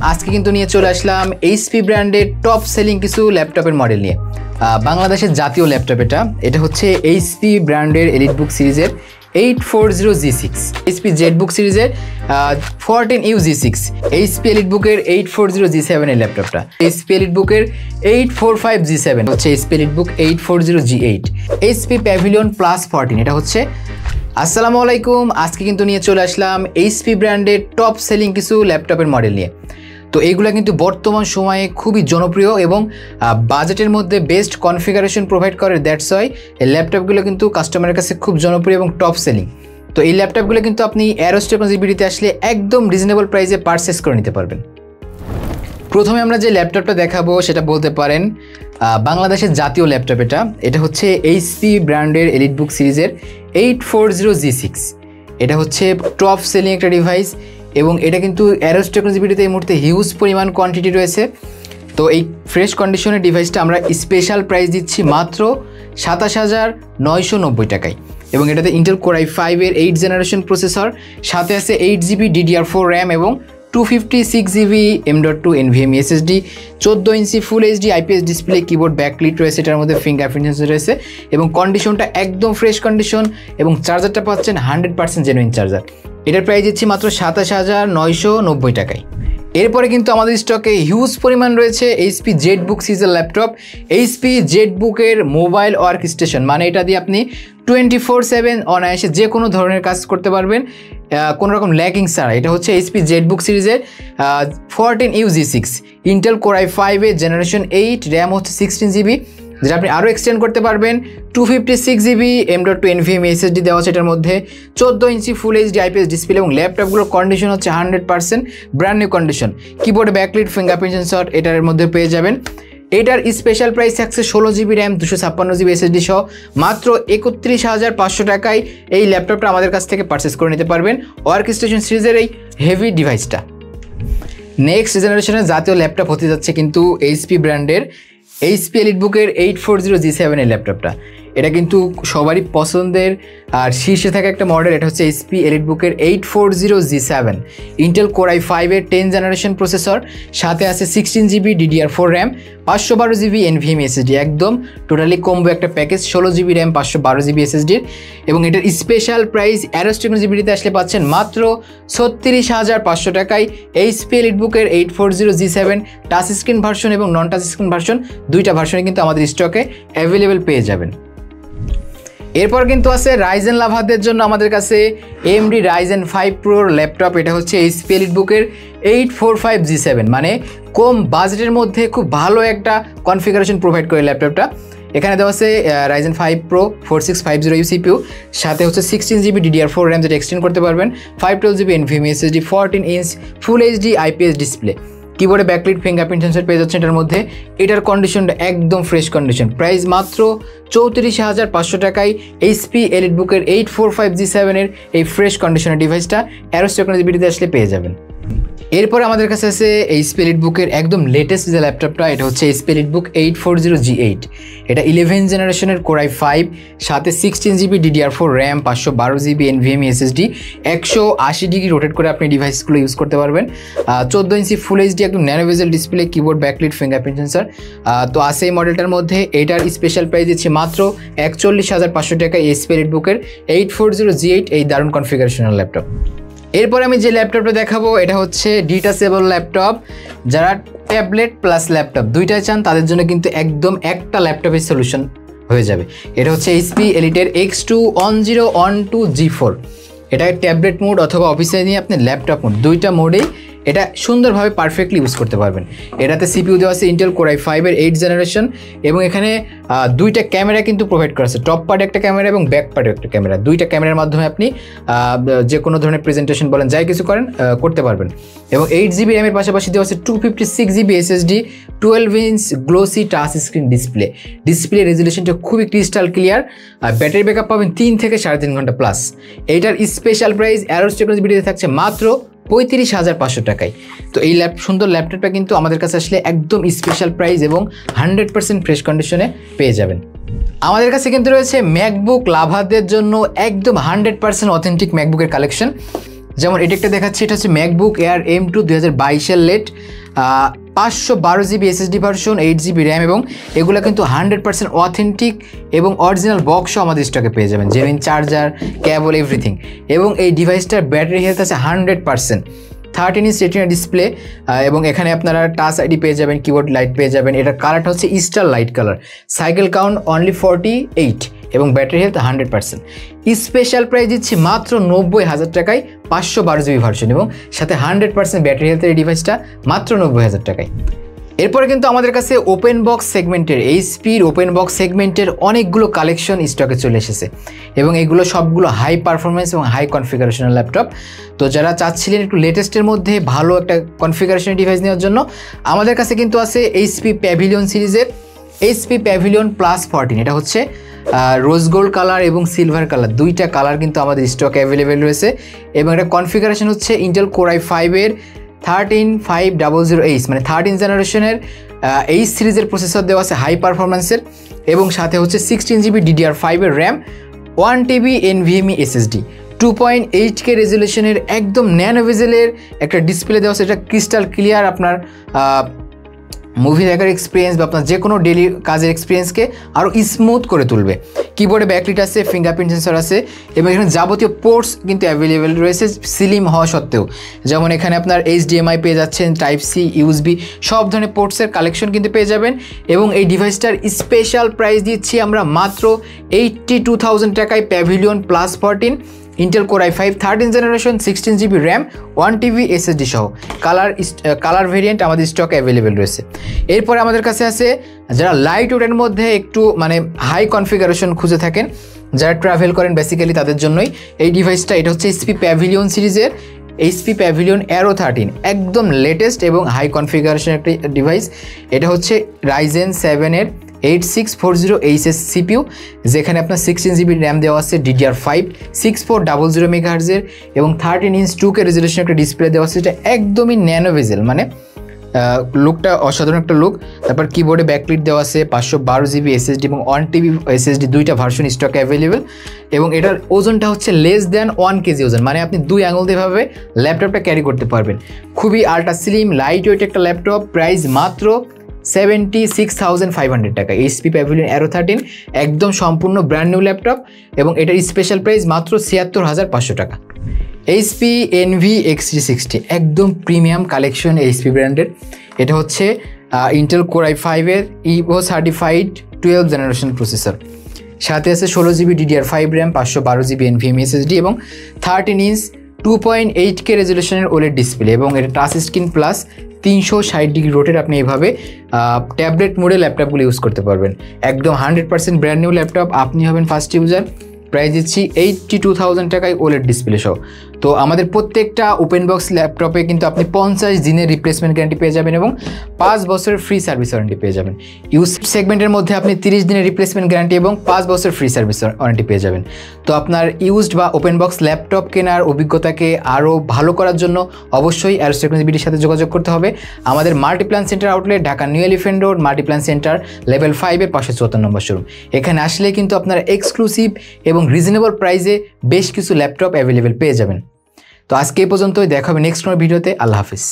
আজকে কিন্তু নিয়ে চলে আসলাম এইচপি ব্র্যান্ডের টপ সেলিং কিছু ল্যাপটপের মডেল নিয়ে। বাংলাদেশের জাতীয় ল্যাপটপ এটা হচ্ছে এইচপি ব্র্যান্ডের এলিটবুক সিরিজের 840G6, এইচপি জেটবুক সিরিজের 14U G6, এইচপি এলিটবুকের 840G7 এর ল্যাপটপটা, এইচপি এলিটবুকের 845G7 হচ্ছে HP EliteBook 840G8, HP pavilion plus 14 এটা হচ্ছে। আসসালামু আলাইকুম, আজকে কিন্তু নিয়ে চলে আসলাম এইচপি ব্র্যান্ডের টপ সেলিং কিছু ল্যাপটপের মডেল নিয়ে। তো এইগুলো কিন্তু বর্তমান সময়ে খুবই জনপ্রিয় এবং বাজেটের মধ্যে বেস্ট কনফিগারেশন প্রোভাইড করে। দ্যাটস ওয়াই এই ল্যাপটপগুলো কিন্তু কাস্টমারের কাছে খুব জনপ্রিয় এবং টপ সেলিং। তো এই ল্যাপটপগুলো কিন্তু আপনি অ্যারোস টেকনোলজিতে আসলে একদম রিজনেবল প্রাইসে পারচেস করে নিতে পারবেন। প্রথমে আমরা যে ল্যাপটপটা দেখাবো সেটা বলতে পারেন বাংলাদেশের জাতীয় ল্যাপটপ এটা হচ্ছে এইচপি ব্র্যান্ডের এলিটবুক সিরিজের 840G6। এটা হচ্ছে টপ সেলিং একটা ডিভাইস এবং এটা কিন্তু অ্যারোস টেকনোলজিতে এই মুহূর্তে হিউজ পরিমাণ কোয়ান্টিটি রয়েছে। তো এই ফ্রেশ কন্ডিশনের ডিভাইসটা আমরা স্পেশাল প্রাইস দিচ্ছি মাত্র 27,990 টাকায় এবং এটাতে ইন্টেল কোর i5 এর 8th জেনারেশন প্রসেসর, সাথে আছে 8GB DDR4 র্যাম এবং 256GB M.2 NVMe SSD, 14 inch full HD IPS display, keyboard backlit রয়েছে, এটার মধ্যে ফিঙ্গারপ্রিন্ট সেন্সর রয়েছে এবং কন্ডিশনটা একদম ফ্রেশ কন্ডিশন এবং চার্জারটা পাচ্ছেন 100% জেনুইন চার্জার। এটার প্রাইস দিচ্ছি মাত্র 27,990 টাকায়। এরপরে কিন্তু আমাদের স্টকে হিউজ পরিমাণ রয়েছে এইচপি জেটবুক সিরিজের ল্যাপটপ। এইচপি জেটবুকের মোবাইল ওয়ার্ক স্টেশন, মানে এটা দিয়ে আপনি 24/7 অনায়াসে যে কোনো ধরনের কাজ করতে পারবেন কোনো রকম ল্যাকিং ছাড়া। এটা হচ্ছে এইচপি জেটবুক সিরিজের 14U G6, Intel core i5 এর জেনারেশন 8, র্যাম হচ্ছে 16GB, যেটা আপনি আরও এক্সটেন্ড করতে পারবেন। 256GB M.2 NVMe SSD দেওয়া আছে এটার মধ্যে, 14 inch full HD IPS display এবং ল্যাপটপগুলোর কন্ডিশন হচ্ছে 100% ব্র্যান্ড নিউ কন্ডিশন। কিবোর্ডে ব্যাকলিট ফিঙ্গারপ্রিন্ট সেন্সর এটার মধ্যে পেয়ে যাবেন। এটার স্পেশাল প্রাইস থাকছে 16GB র্যাম 256GB SSD সহ মাত্র 31,500 টাকায় এই ল্যাপটপটা আমাদের কাছ থেকে পারচেস করে নিতে পারবেন ওয়ার্ক স্টেশন সিরিজের এই হেভি ডিভাইসটা। নেক্সট জেনারেশনের জাতীয় ল্যাপটপ হতে যাচ্ছে কিন্তু এইচপি ব্র্যান্ডের এইচপি এলিটবুকের 840G7 এর ল্যাপটপটা। এটা কিন্তু সবারই পছন্দের আর শীর্ষে থাকা একটা মডেল। এটা হচ্ছে এইচপি এলিটবুকের 840G7, ইন্টেল কোর i5 এর 10th জেনারেশন প্রসেসর, সাথে আছে 16GB DDR4 RAM, 512GB NVMe SSD, একদম টোটালি কম্বো একটা package. 16GB RAM 512GB SSD এবং এটার স্পেশাল প্রাইস অ্যারোস টেকনোলজিতে আসলে পাচ্ছেন মাত্র 36,500 টাকায় এইচপি এলিটবুকের 840G7 টাচ স্ক্রিন ভার্সন এবং নন টাচ স্ক্রিন ভার্সন দুইটা ভার্সনে কিন্তু আমাদের স্টকে অ্যাভেলেবেল পেয়ে যাবেন। এরপর কিন্তু আছে রাইজেন লাভারদের জন্য আমাদের কাছে AMD Ryzen 5 Pro ল্যাপটপ। এটা হচ্ছে এইচপি এলিটবুকের 845G7, মানে কম বাজেটের মধ্যে খুব ভালো একটা কনফিগারেশন প্রোভাইড করে ল্যাপটপটা। এখানে দেওয়া আছে Ryzen 5 Pro 4650U CPU, সাথে হচ্ছে 16GB DDR4 র্যাম যেটা এক্সটেন্ড করতে পারবেন, 512GB NVMe SSD, 14 inch full HD IPS display, কিবোর্ডে ব্যাকলিট ফিঙ্গারপ্রিন্ট সেন্সর পেয়ে যাচ্ছে এটার মধ্যে। এটার কন্ডিশনটা একদম ফ্রেশ কন্ডিশন। প্রাইস মাত্র 34,500 টাকায় এইচপি এলিটবুকের 845G7 এর এই ফ্রেশ কন্ডিশনের ডিভাইসটা অ্যারোস টেকনোলজিতে আসলে পেয়ে যাবেন। এরপরে আমাদের কাছে আছে এইচপি এলিটবুকের একদম লেটেস্ট যে ল্যাপটপটা। এটা হচ্ছে এইচপি এলিটবুক 840G8। এটা 11th জেনারেশনের কোর i5, সাথে 16GB DDR4 RAM, 512GB NVMe SSD, 180 degree rotate করে আপনি ডিভাইসগুলো ইউজ করতে পারবেন। 14 ইঞ্চি ফুল HD একদম ন্যানো বেজেল display, keyboard backlit fingerprint sensor তো আছে এই মডেলটার মধ্যে। এটার স্পেশাল প্রাইস দিচ্ছে মাত্র 41,500 টাকায় এইচপি এলিটবুকের 840G8 এই দারুণ কনফিগারেশনাল ল্যাপটপ। এরপর আমি যে ল্যাপটপটা দেখাবো এটা হচ্ছে ডিটাচেবল ল্যাপটপ। যারা ট্যাবলেট প্লাস ল্যাপটপ দুইটাই চান তাদের জন্য কিন্তু একদম একটা ল্যাপটপের সলিউশন হয়ে যাবে। এটা হচ্ছে এইচপি এলিটের X21012G4। এটা ট্যাবলেট মোড অথবা অফিসে নিয়ে আপনি ল্যাপটপ মোড দুইটা মোডেই এটা সুন্দরভাবে পারফেক্টলি ইউজ করতে পারবেন। এটাতে সিপিইউ দেওয়া আছে ইন্টেল কোর i5 এর 8th জেনারেশন এবং এখানে দুইটা ক্যামেরা কিন্তু প্রোভাইড করা আছে, টপ পার্টে একটা ক্যামেরা এবং ব্যাক পার্টে একটা ক্যামেরা। দুইটা ক্যামেরার মাধ্যমে আপনি যে কোনো ধরনের প্রেজেন্টেশন বলেন যাই কিছু করেন করতে পারবেন। এবং 8GB র্যামের পাশাপাশি দেওয়া আছে 256GB SSD, 12 inch glossy touch screen display রেজুলেশনটা খুবই ক্রিস্টাল ক্লিয়ার। ব্যাটারি ব্যাকআপ পাবেন 3 থেকে 3.5 ঘন্টা প্লাস। এইটার স্পেশাল প্রাইস অ্যারোস টেকনোলজিতে থাকছে মাত্র 35,500 টাকায়। তো এই সুন্দর ল্যাপটপটা কিন্তু আমাদের কাছে আসলে একদম স্পেশাল প্রাইস এবং 100% ফ্রেশ কন্ডিশনে পেয়ে যাবেন। আমাদের কাছে কিন্তু রয়েছে ম্যাকবুক লাভারদের জন্য একদম 100% অথেন্টিক ম্যাকবুকের কালেকশন। যেমন এটা একটা দেখাচ্ছি, এটা হচ্ছে MacBook Air M2 2022 late, 512 GB SSD version, 8 GB RAM, এবং এগুলো কিন্তু 100% অথেন্টিক এবং অরিজিনাল বক্সও আমাদের স্টকে পেয়ে যাবেন, জেনুইন চার্জার, কেবল, এভরিথিং। এবং এই ডিভাইসটার ব্যাটারি হেলথ আছে 100%, 13 ইঞ্চ রেটিনা ডিসপ্লে, এবং এখানে আপনারা টাচ আইডি পেয়ে যাবেন, কিবোর্ড লাইট পেয়ে যাবেন। এটার কালারটা হচ্ছে star light colour, cycle count only 48 এবং ব্যাটারি হেলথ 100%। স্পেশাল প্রাইস দিচ্ছি মাত্র 90,000 টাকায় 512 জিবি ভার্সন, এবং সাথে 100% ব্যাটারি হেলথের এই ডিভাইসটা মাত্র 90,000 টাকায়। এরপরে কিন্তু আমাদের কাছে ওপেন বক্স সেগমেন্টের, এইচপির ওপেন বক্স সেগমেন্টের অনেকগুলো কালেকশন স্টকে চলে এসেছে, এবং এগুলো সবগুলো হাই পারফরমেন্স এবং হাই কনফিগারেশনের ল্যাপটপ। তো যারা চাচ্ছিলেন একটু লেটেস্টের মধ্যে ভালো একটা কনফিগারেশনের ডিভাইস নেওয়ার জন্য, আমাদের কাছে কিন্তু আছে এইচপি প্যাভিলিয়ন সিরিজের এইচপি প্যাভিলিয়ন প্লাস 14। এটা হচ্ছে রোজ গোল্ড কালার এবং সিলভার কালার, দুইটা কালার কিন্তু আমাদের স্টকে অ্যাভেলেবেল রয়েছে, এবং এটা কনফিগারেশন হচ্ছে ইন্টেল কোর i5 এর 13500H, মানে 13 জেনারেশনের H সিরিজের প্রসেসর দেওয়া আছে হাই পারফরমেন্সের, এবং সাথে হচ্ছে 16 জিবি DDR5 এর RAM, 1 TB NVMe SSD, 2.8K রেজুলেশনের একদম ন্যানো বেজেলের একটা ডিসপ্লে দেওয়া আছে। এটা ক্রিস্টাল ক্লিয়ার আপনার মুভি দেখার এক্সপিরিয়েন্স বা আপনার যে কোনো ডেলি কাজের এক্সপিরিয়েন্সকে আরও স্মুথ করে তুলবে। কিবোর্ডে ব্যাকলিট আছে, ফিঙ্গারপ্রিন্ট সেন্সর আছে, এবং এখানে যাবতীয় পোর্টস কিন্তু অ্যাভেলেবেল রয়েছে স্লিম হওয়া সত্ত্বেও। যেমন এখানে আপনার HDMI পেয়ে যাচ্ছেন, Type-C, USB, সব ধরনের পোর্টসের কালেকশন কিন্তু পেয়ে যাবেন। এবং এই ডিভাইসটার স্পেশাল প্রাইস দিচ্ছি আমরা মাত্র 82,000 টাকায়, pavilion plus 14 Intel core i5 13 generation, 16 GB RAM, 1 TB SSD সহ কালার ভেরিয়েন্ট আমাদের স্টক অ্যাভেলেবেল রয়েছে। এরপরে আমাদের কাছে আছে যারা লাইট ওয়েটের মধ্যে একটু মানে হাই কনফিগারেশন খুঁজে থাকেন, যারা ট্রাভেল করেন বেসিক্যালি তাদের জন্যই এই ডিভাইসটা। এটা হচ্ছে এইচপি প্যাভিলিয়ন সিরিজের এইচপি প্যাভিলিয়ন অ্যারো 13, একদম লেটেস্ট এবং হাই কনফিগারেশন একটি ডিভাইস। এটা হচ্ছে Ryzen 7 এর 8640HS CPU, যেখানে আপনার 16 জিবি র্যাম দেওয়া আছে, DDR5, 6400 MHz এবং 13 ইঞ্চ 2K রেজুলেশন একটা ডিসপ্লে দেওয়া আছে। এটা একদমই ন্যানো বেজেল, মানে লুকটা অসাধারণ একটা লুক। তারপর কিবোর্ডে ব্যাকলিট দেওয়া আছে, 512 জিবি SSD এবং 1 TB SSD, দুইটা ভার্সন স্টক অ্যাভেলেবেল। এবং এটার ওজনটা হচ্ছে লেস দ্যান 1 কেজি ওজন, মানে আপনি 2 আঙুল দিয়ে ভাবে ল্যাপটপটা ক্যারি করতে পারবেন। খুবই আল্ট্রা স্লিম লাইট ওয়েট একটা ল্যাপটপ, প্রাইস মাত্র 76,500 টাকা। এইচপি প্যাভিলিয়ন অ্যারো 13 একদম সম্পূর্ণ ব্র্যান্ড নিউ ল্যাপটপ, এবং এটার স্পেশাল প্রাইস মাত্র 76,500 টাকা। এইচপি এনভি X360 একদম প্রিমিয়াম কালেকশন এইচপি ব্র্যান্ডের। এটা হচ্ছে ইন্টেল কোর i5 এর ইভো সার্টিফাইড 12 জেনারেশন প্রসেসর, সাথে আছে 16 GB DDR5 RAM, 512 GB NVMe SSD এবং 13 ইঞ্চ 2.8K রেজুলেশনের OLED ডিসপ্লে, এবং এটা touch screen plus 360 degree rotate. আপনি এইভাবে ট্যাবলেট মোডে ল্যাপটপগুলো ইউজ করতে পারবেন। একদম 100% ব্র্যান্ড নিউ ল্যাপটপ, আপনি হবেন ফার্স্ট ইউজার। প্রাইস দিচ্ছি 82,000 টাকায় OLED ডিসপ্লে সহ। তো আমাদের প্রত্যেকটা ওপেন বক্স ল্যাপটপে কিন্তু আপনি 50 দিনের রিপ্লেসমেন্ট গ্যারান্টি পেয়ে যাবেন এবং 5 বছরের ফ্রি সার্ভিস ওয়ারেন্টি পেয়ে যাবেন। ইউজ সেগমেন্টের মধ্যে আপনি 30 দিনের রিপ্লেসমেন্ট গ্যারান্টি এবং 5 বছর ফ্রি সার্ভিস ওয়ারেন্টি পেয়ে যাবেন। তো আপনার ইউজড বা ওপেন বক্স ল্যাপটপ কেনার অভিজ্ঞতাকে আরও ভালো করার জন্য অবশ্যই অ্যারোস টেকনোলজি বিডির সাথে যোগাযোগ করতে হবে। আমাদের Multiplan centre outlet, Dhaka new elephant road, Multiplan centre level 5 এর পাশে 74 নম্বর শোরুম। এখানে আসলে কিন্তু আপনারা এক্সক্লুসিভ এবং রিজনেবল প্রাইসে বেশ কিছু ল্যাপটপ অ্যাভেলেবেল পেয়ে যাবেন। তো আজকে এই পর্যন্তই, দেখা হবে নেক্সট কোনো ভিডিওতে। আল্লাহ হাফিজ।